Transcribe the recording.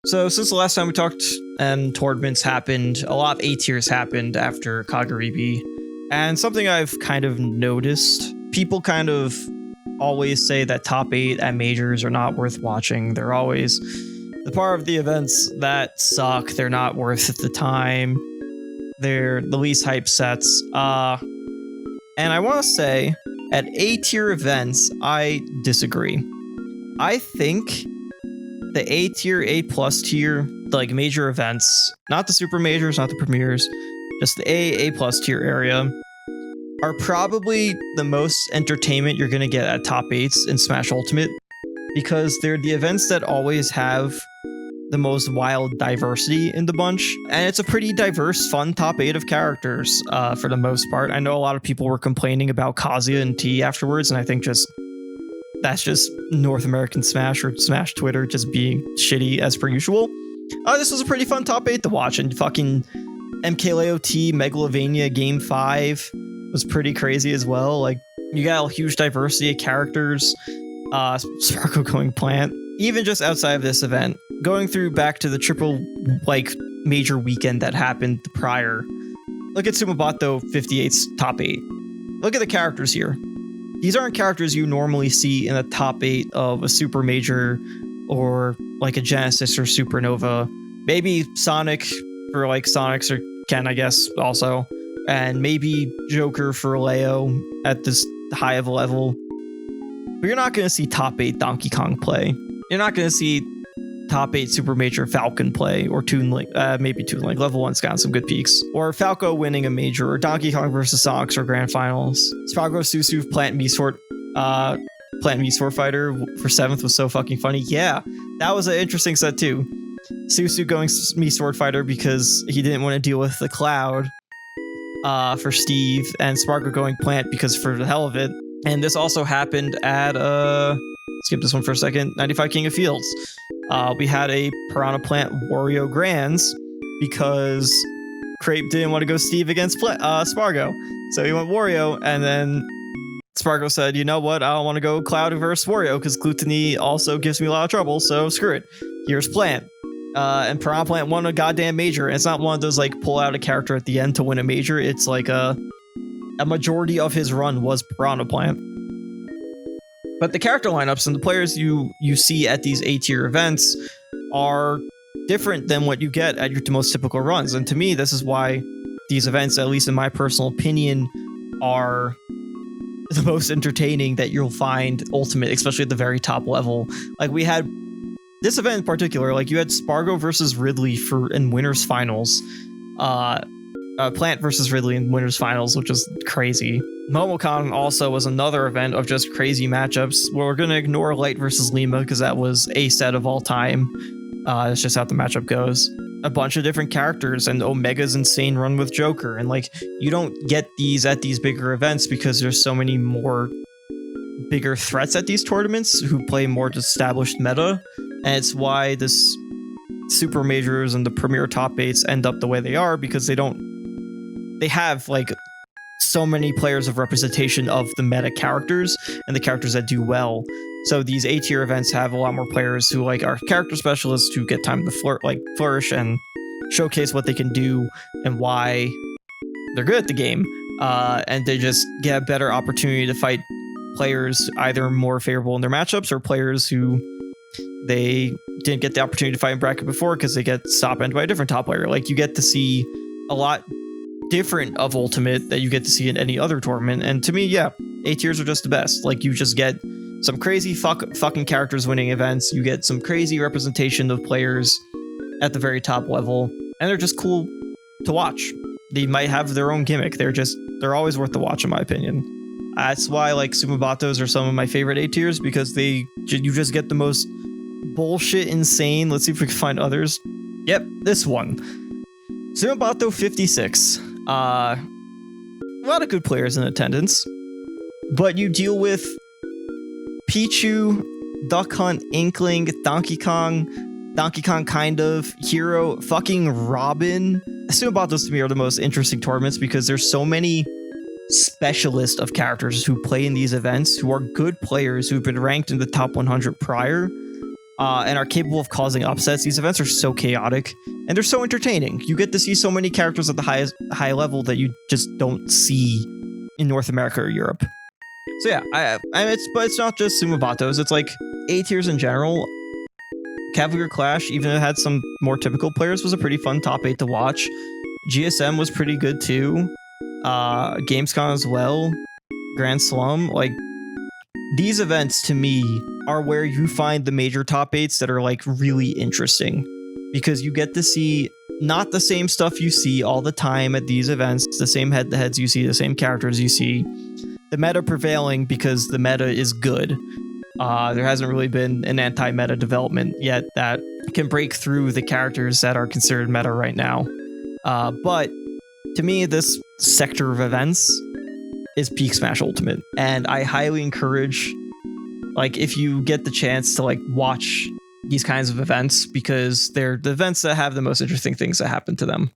So since the last time we talked and tournaments happened, a lot of A tiers happened after Kagaribi. And something I've kind of noticed, people kind of always say that top 8 at majors are not worth watching. They're always the part of the events that suck. They're not worth the time. They're the least hype sets. And I want to say at A tier events, I disagree. I think the A tier, A plus tier, like major events, not the super majors, not the premieres, just the A plus tier area, are probably the most entertainment you're going to get at top 8s in Smash Ultimate, because they're the events that always have the most wild diversity in the bunch. And it's a pretty diverse, fun top 8 of characters for the most part. I know a lot of people were complaining about Kazuya and T afterwards, and I think that's just North American Smash or Smash Twitter just being shitty as per usual. This was a pretty fun top 8 to watch, and fucking MKLeoT Megalovania Game 5 was pretty crazy as well. Like, you got a huge diversity of characters. Sparko going plant. Even just outside of this event, going through back to the triple like major weekend that happened prior. Look at Sumabato 58's top 8. Look at the characters here. These aren't characters you normally see in the top 8 of a super major or like a Genesis or Supernova. Maybe Sonic for like Sonics or Ken, I guess, also. And maybe Joker for Leo at this high of a level. But you're not going to see top 8 Donkey Kong play. You're not going to see top 8 Super Major Falcon play, or Toon Link, maybe Toon Link. Level 1's gotten some good peaks. Or Falco winning a major, or Donkey Kong versus Sonics or Grand Finals. Spargo Susu Plant Sword Fighter for 7th was so fucking funny. Yeah, that was an interesting set too. Susu going Me Sword Fighter because he didn't want to deal with the Cloud for Steve, and Spargo going Plant because for the hell of it. And this also happened at skip this one for a second, 95 King of Fields. We had a Piranha Plant Wario Grands because Crepe didn't want to go Steve against Spargo. So he went Wario, and then Spargo said, you know what, I don't want to go Cloud versus Wario because Gluttony also gives me a lot of trouble, so screw it. Here's Plant. And Piranha Plant won a goddamn major. And it's not one of those like pull out a character at the end to win a major. It's like a majority of his run was Piranha Plant. But the character lineups and the players you see at these A tier events are different than what you get at your most typical runs. And to me, this is why these events, at least in my personal opinion, are the most entertaining that you'll find Ultimate, especially at the very top level. Like, we had this event in particular, like you had Spargo versus Ridley in winners finals. Plant versus Ridley in winners finals, which is crazy. MomoCon also was another event of just crazy matchups. We're going to ignore Light versus Lima because that was a set of all time. It's just how the matchup goes. A bunch of different characters and Omega's insane run with Joker. And like, you don't get these at these bigger events because there's so many more bigger threats at these tournaments who play more established meta. And it's why this super majors and the premier top 8s end up the way they are, because they have like so many players of representation of the meta characters and the characters that do well. So these A tier events have a lot more players who like are character specialists who get time to flourish and showcase what they can do and why they're good at the game. And they just get a better opportunity to fight players either more favorable in their matchups or players who they didn't get the opportunity to fight in bracket before because they get stop-ended by a different top player. Like, you get to see a lot different of Ultimate that you get to see in any other tournament. And to me, yeah, A tiers are just the best. Like, you just get some crazy fucking characters winning events. You get some crazy representation of players at the very top level, and they're just cool to watch. They might have their own gimmick. They're always worth the watch, in my opinion. That's why like Sumabatos are some of my favorite A tiers, because you just get the most bullshit insane. Let's see if we can find others. Yep, this one. Sumabato 56. A lot of good players in attendance, but you deal with Pichu, Duck Hunt, Inkling, Donkey Kong kind of, Hero, fucking Robin. Sumabatos to me are the most interesting tournaments because there's so many specialists of characters who play in these events who are good players who've been ranked in the top 100 prior, and are capable of causing upsets. These events are so chaotic and they're so entertaining. You get to see so many characters at the high level that you just don't see in North America or Europe. So yeah, but it's not just Sumabatos. It's like A tiers in general. Cavalier Clash, even if it had some more typical players, was a pretty fun top 8 to watch. GSM was pretty good too. Gamescom as well. Grand Slum, like these events to me are where you find the major top 8s that are like really interesting, because you get to see not the same stuff you see all the time at these events, the same head-to-heads you see, the same characters you see, the meta prevailing because the meta is good. There hasn't really been an anti-meta development yet that can break through the characters that are considered meta right now. But to me, this sector of events is Peak Smash Ultimate, and I highly encourage, like, if you get the chance to like watch these kinds of events, because they're the events that have the most interesting things that happen to them.